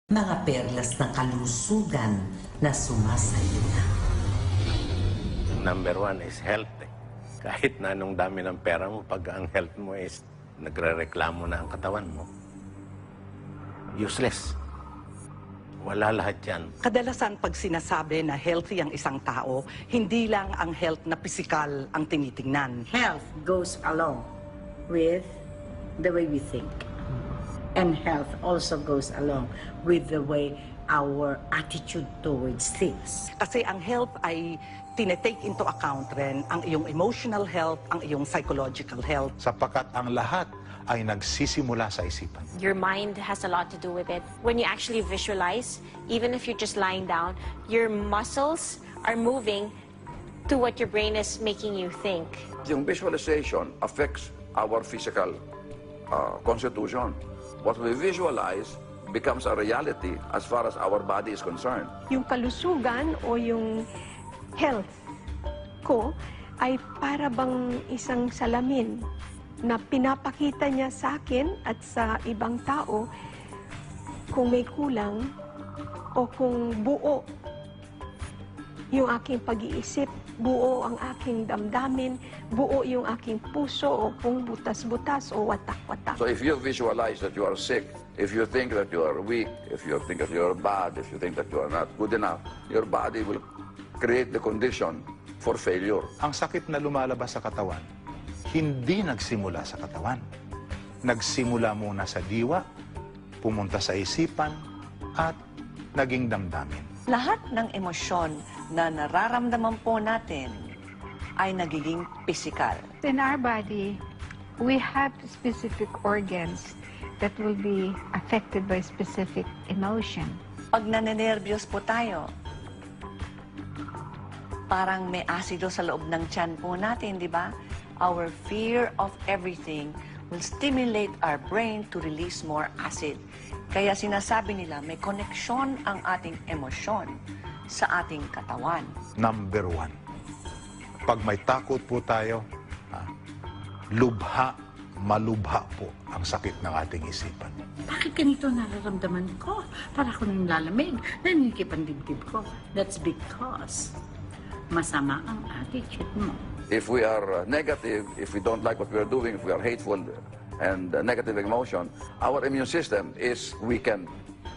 Mga perlas ng kalusugan na sumasayuna. Number one is health. Kahit na anong dami ng pera mo, pag ang health mo is nagre-reklamo na ang katawan mo, useless. Wala lahat yan. Kadalasan pag sinasabi na healthy ang isang tao, hindi lang ang health na pisikal ang tinitingnan. Health goes along with the way we think. And health also goes along with the way our attitude towards things. Kasi ang health ay tinetake into account rin ang iyong emotional health, ang iyong psychological health. Sapagkat ang lahat ay nagsisimula sa isipan. Your mind has a lot to do with it. When you actually visualize, even if you're just lying down, your muscles are moving to what your brain is making you think. Yung visualization affects our physical constitution. What we visualize becomes a reality as far as our body is concerned. Yung kalusugan o yung health ko ay para bang isang salamin na pinapakita niya sa akin at sa ibang tao kung may kulang o kung buo yung aking pag-iisip, buo ang aking damdamin, buo yung aking puso o kung butas-butas o watak-watak. So if you visualize that you are sick, if you think that you are weak, if you think that you are bad, if you think that you are not good enough, your body will create the condition for failure. Ang sakit na lumalabas sa katawan, hindi nagsimula sa katawan. Nagsimula muna sa diwa, pumunta sa isipan, at naging damdamin. Lahat ng emosyon na nararamdaman po natin ay nagiging pisikal. In our body, we have specific organs that will be affected by specific emotion. Pag nanenervyos po tayo, parang may asido sa loob ng tiyan po natin, di ba? Our fear of everything will stimulate our brain to release more acid. Kaya sinasabi nila, may koneksyon ang ating emosyon sa ating katawan. Number one, pag may takot po tayo, malubha po ang sakit ng ating isipan. Bakit ganito nararamdaman ko? Para akong lalamig, nanikip ang dibdib ko. That's because masama ang attitude mo. If we are negative, if we don't like what we are doing, if we are hateful and negative emotion, our immune system is weakened.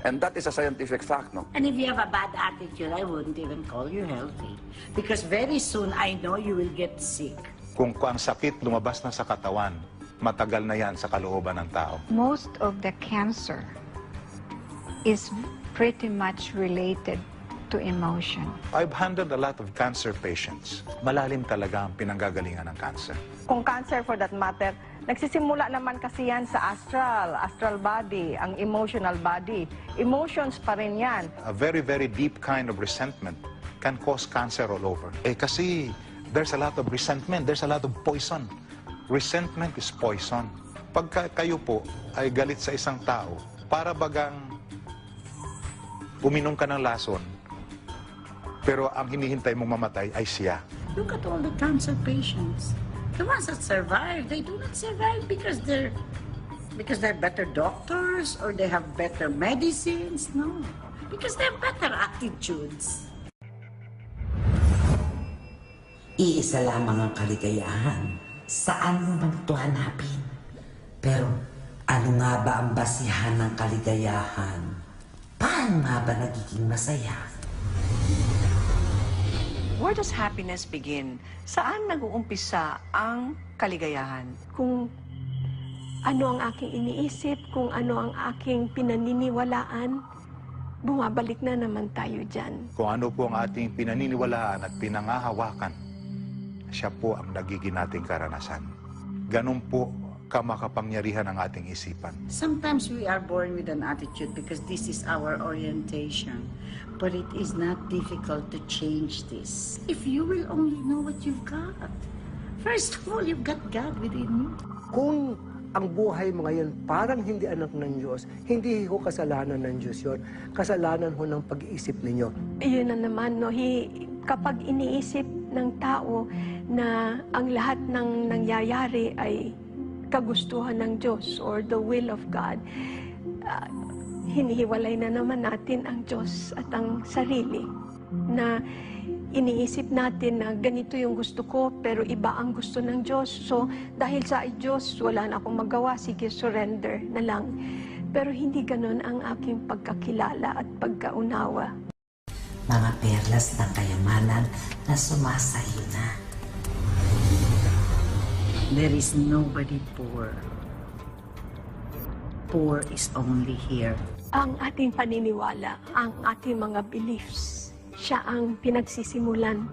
And that is a scientific fact, no? And if you have a bad attitude, I wouldn't even call you healthy. Because very soon, I know you will get sick. Kung ang sakit lumabas na sa katawan, matagal na yan sa kalooban ng tao. Most of the cancer is pretty much related to emotion. I've handled a lot of cancer patients. Malalim talaga ang pinanggagalingan ng cancer. Kung cancer for that matter, nagsisimula naman kasi yan sa astral body, ang emotional body. Emotions pa rin yan. A very, very deep kind of resentment can cause cancer all over. Kasi there's a lot of resentment, there's a lot of poison. Resentment is poison. Pagka kayo po ay galit sa isang tao, para bagang uminom ka ng lason, pero ang hinihintay mong mamatay ay siya. Look at all the cancer patients. The ones that survive, they do not survive because they're better doctors or they have better medicines. No, because they have better attitudes. Iisa lamang ang kaligayahan. Saan mo man ito hanapin? Pero ano nga ba ang basihan ng kaligayahan? Paano nga ba nagiging masaya? Where does happiness begin? Saan nag-uumpisa ang kaligayahan? Kung ano ang aking iniisip, kung ano ang aking pinaniniwalaan, bumabalik na naman tayo dyan. Kung ano po ang ating pinaniniwalaan at pinangahawakan, siya po ang nagiging nating karanasan. Ganun po kamakapangyarihan ang ating isipan. Sometimes we are born with an attitude because this is our orientation. But it is not difficult to change this. If you will only know what you've got. First of all, you've got God within you. Kung ang buhay mo ngayon parang hindi anak ng Diyos, hindi ho kasalanan ng Diyos yun. Kasalanan ho ng pag-iisip ninyo. Iyon na naman, no, kapag iniisip ng tao na ang lahat ng nangyayari ay kagustuhan ng Diyos or the will of God, hinihiwalay na naman natin ang Diyos at ang sarili, na iniisip natin na ganito yung gusto ko pero iba ang gusto ng Diyos. So dahil sa Diyos, wala na akong magawa, sige, surrender na lang. Pero hindi ganun ang aking pagkakilala at pagkaunawa. Mga perlas ng kayamanan na sumasayo na. There is nobody poor. Poor is only here. Ang ating paniniwala, ang ating mga beliefs, siya ang pinagsisimulan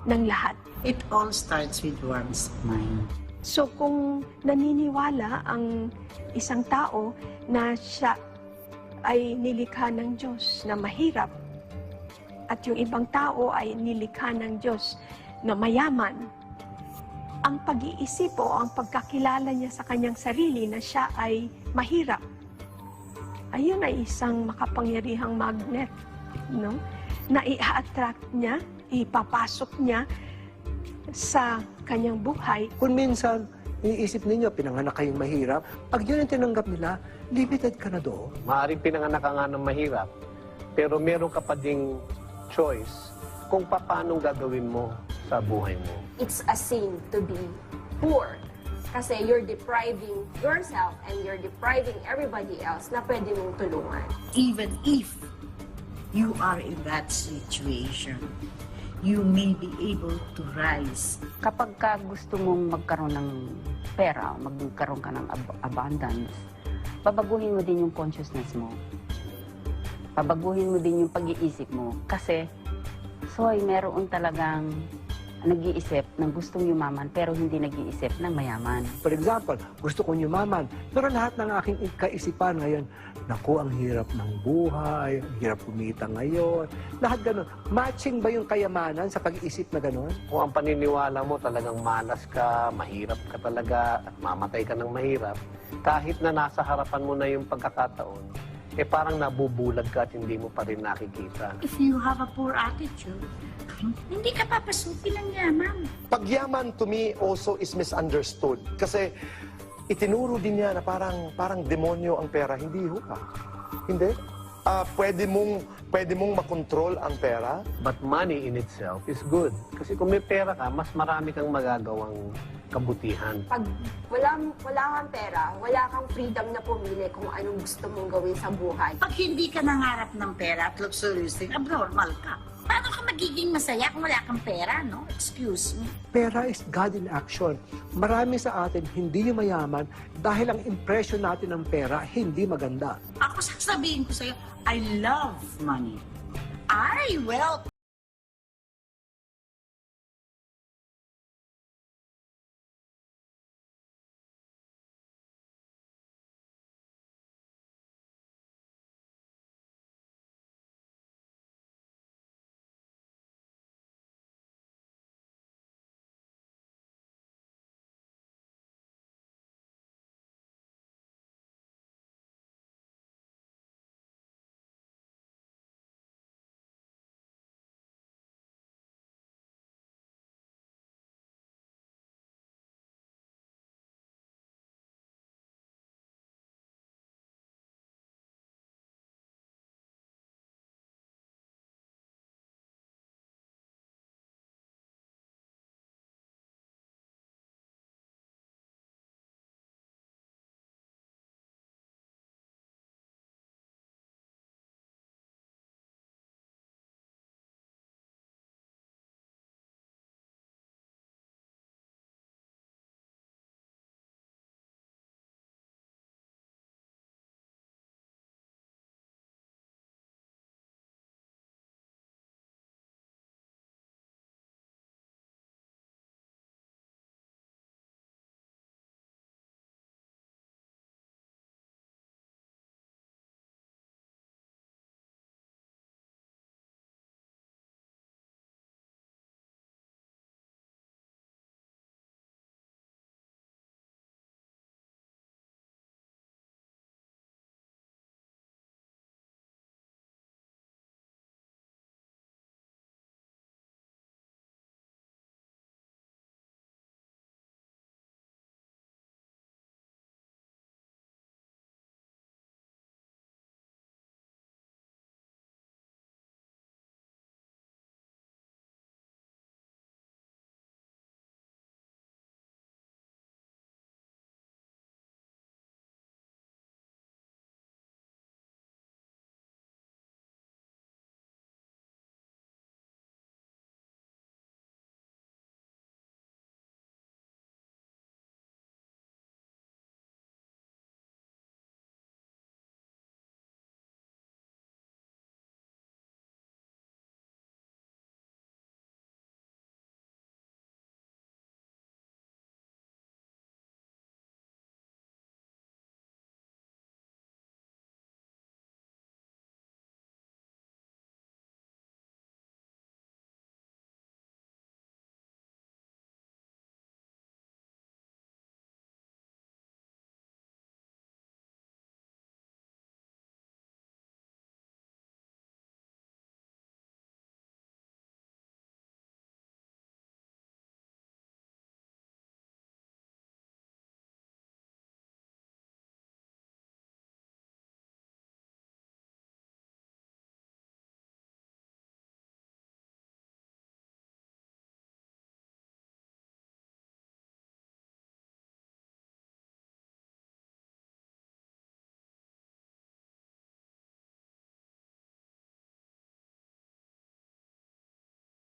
ng lahat. It all starts with one's mind. So kung naniniwala ang isang tao na siya ay nilikha ng Diyos na mahirap at yung ibang tao ay nilikha ng Diyos na mayaman, ang pag-iisip o ang pagkakilala niya sa kanyang sarili na siya ay mahirap, ayun ay isang makapangyarihang magnet, no? Na i-attract niya, ipapasok niya sa kanyang buhay. Kung minsan, iniisip ninyo, pinanganak kayong mahirap, pag yun ang tinanggap nila, limited ka na doon. Maaaring pinanganak ka nga ng mahirap, pero meron ka pa ding choice kung paano gagawin mo sa buhay mo. It's a sin to be poor kasi you're depriving yourself and you're depriving everybody else na pwede mong tulungan. Even if you are in that situation, you may be able to rise. Kapag ka gusto mong magkaroon ng pera, magkaroon ka ng abundance, babaguhin mo din yung consciousness mo. Babaguhin mo din yung pag-iisip mo. Kasi, meron talagang nag-iisip ng gustong yumaman pero hindi nag-iisip ng mayaman. For example, gusto kong yumaman, pero lahat ng aking kaisipan ngayon, naku, ang hirap ng buhay, ang hirap kumita ngayon, lahat ganun. Matching ba yung kayamanan sa pag-iisip na ganun? Kung ang paniniwala mo talagang malas ka, mahirap ka talaga, at mamatay ka ng mahirap, kahit na nasa harapan mo na yung pagkakataon, parang nabubulag ka at hindi mo pa rin nakikita. If you have a poor attitude, hindi ka papasukin ng yaman. Pagyaman to me also is misunderstood. Kasi itinuro din niya na parang demonyo ang pera. Hindi ho pa. Hindi. Pwede mong makontrol ang pera. But money in itself is good. Kasi kung may pera ka, mas marami kang magagawang kabutihan. Pag wala kang pera, wala kang freedom na pumili kung anong gusto mong gawin sa buhay. Pag hindi ka nangarap ng pera at luxurious thing, abnormal ka. Paano ka magiging masaya kung wala kang pera, no? Excuse me. Pera is God in action. Marami sa atin hindi yung mayaman dahil ang impression natin ng pera hindi maganda. Ako sasabihin ko sa'yo, I love money. I will